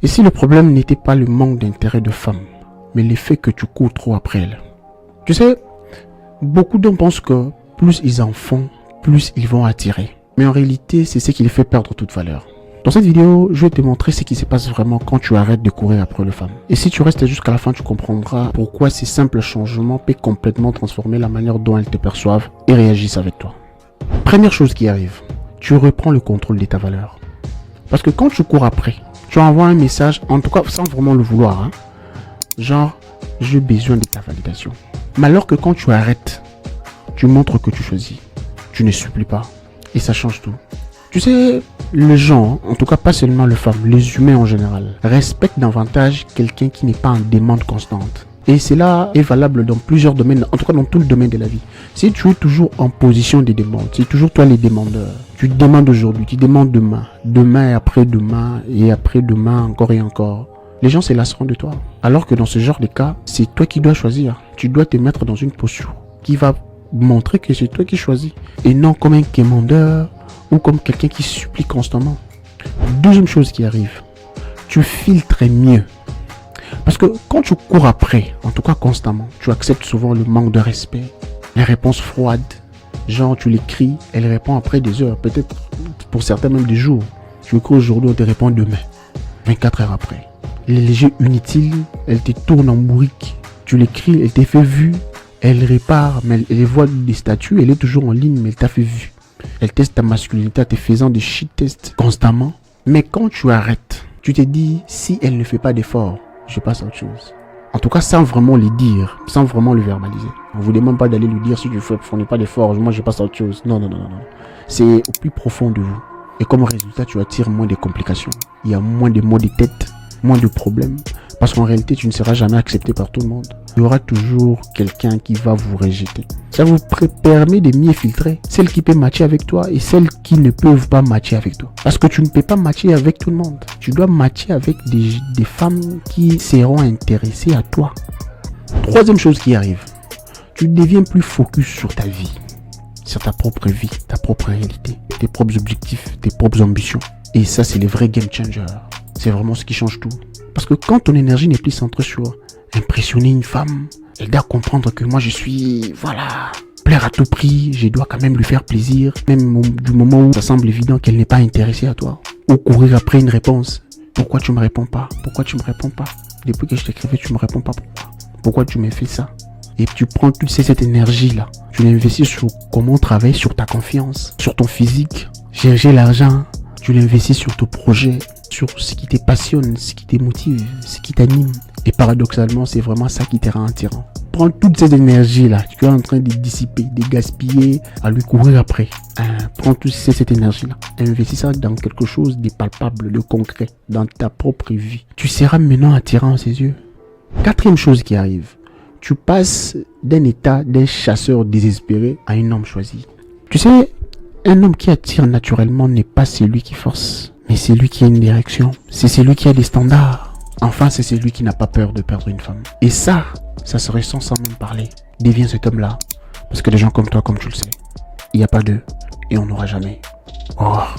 Et si le problème n'était pas le manque d'intérêt de femme, mais l'effet que tu cours trop après elle? Tu sais, beaucoup d'hommes pensent que plus ils en font, plus ils vont attirer. Mais en réalité, c'est ce qui les fait perdre toute valeur. Dans cette vidéo, je vais te montrer ce qui se passe vraiment quand tu arrêtes de courir après les femmes. Et si tu restes jusqu'à la fin, tu comprendras pourquoi ces simples changements peuvent complètement transformer la manière dont elles te perçoivent et réagissent avec toi. Première chose qui arrive, tu reprends le contrôle de ta valeur. Parce que quand tu cours après, tu envoies un message, en tout cas sans vraiment le vouloir, genre, j'ai besoin de ta validation. Mais alors que quand tu arrêtes, tu montres que tu choisis, tu ne supplies pas, et ça change tout. Tu sais, les gens, en tout cas pas seulement les femmes, les humains en général, respectent davantage quelqu'un qui n'est pas en demande constante. Et cela est valable dans plusieurs domaines, en tout cas dans tout le domaine de la vie. Si tu es toujours en position de demande, c'est toujours toi les demandeurs. Tu demandes aujourd'hui, tu demandes demain, demain et après-demain encore et encore. Les gens se lasseront de toi. Alors que dans ce genre de cas, c'est toi qui dois choisir. Tu dois te mettre dans une posture qui va montrer que c'est toi qui choisis. Et non comme un quémandeur ou comme quelqu'un qui supplie constamment. Deuxième chose qui arrive, tu filtres mieux. Parce que quand tu cours après, en tout cas constamment, tu acceptes souvent le manque de respect, les réponses froides. Genre tu l'écris, elle répond après des heures, peut-être pour certains même des jours. Tu écris aujourd'hui, on te répond demain, 24 heures après. Les légers inutiles, elle te tourne en bourrique. Tu l'écris, elle t'a fait vue, elle répare, mais elle voit des statuts, elle est toujours en ligne, mais elle t'a fait vue. Elle teste ta masculinité en te faisant des shit tests constamment. Mais quand tu arrêtes, tu te dis, si elle ne fait pas d'effort, je passe à autre chose. En tout cas, sans vraiment le dire, sans vraiment le verbaliser. On ne vous demande pas d'aller lui dire, si tu ne fournis pas d'effort, moi je passe à autre chose. Non. C'est au plus profond de vous. Et comme résultat, tu attires moins de complications. Il y a moins de maux de tête, moins de problèmes. Parce qu'en réalité, tu ne seras jamais accepté par tout le monde. Il y aura toujours quelqu'un qui va vous rejeter. Ça vous permet de mieux filtrer celles qui peuvent matcher avec toi et celles qui ne peuvent pas matcher avec toi. Parce que tu ne peux pas matcher avec tout le monde. Tu dois matcher avec des femmes qui seront intéressées à toi. Troisième chose qui arrive, tu deviens plus focus sur ta vie, sur ta propre vie, ta propre réalité, tes propres objectifs, tes propres ambitions. Et ça, c'est le vrai game changer. C'est vraiment ce qui change tout. Parce que quand ton énergie n'est plus centrée sur impressionner une femme, elle doit comprendre que moi je suis, plaire à tout prix, je dois quand même lui faire plaisir, même du moment où ça semble évident qu'elle n'est pas intéressée à toi. Ou courir après une réponse. Pourquoi tu me réponds pas? Pourquoi tu me réponds pas? Depuis que je t'écrivais, tu me réponds pas. Pourquoi tu m'as fait ça? Et tu prends toute cette énergie-là, tu l'investis sur comment travailler sur ta confiance, sur ton physique, chercher l'argent, tu l'investis sur ton projet, sur ce qui te passionne, ce qui te motive, ce qui t'anime. Et paradoxalement, c'est vraiment ça qui te rend attirant. Prends toute cette énergie-là, tu es en train de dissiper, de gaspiller, à lui courir après. Prends toute cette énergie-là, investis ça dans quelque chose de palpable, de concret, dans ta propre vie. Tu seras maintenant attirant à ses yeux. Quatrième chose qui arrive, tu passes d'un état d'un chasseur désespéré à un homme choisi. Tu sais, un homme qui attire naturellement n'est pas celui qui force, mais c'est lui qui a une direction. C'est celui qui a des standards. Enfin, c'est celui qui n'a pas peur de perdre une femme. Et ça se ressent sans même parler. Deviens cet homme-là. Parce que les gens comme toi, comme tu le sais, il n'y a pas d'eux. Et on n'aura jamais. Au revoir.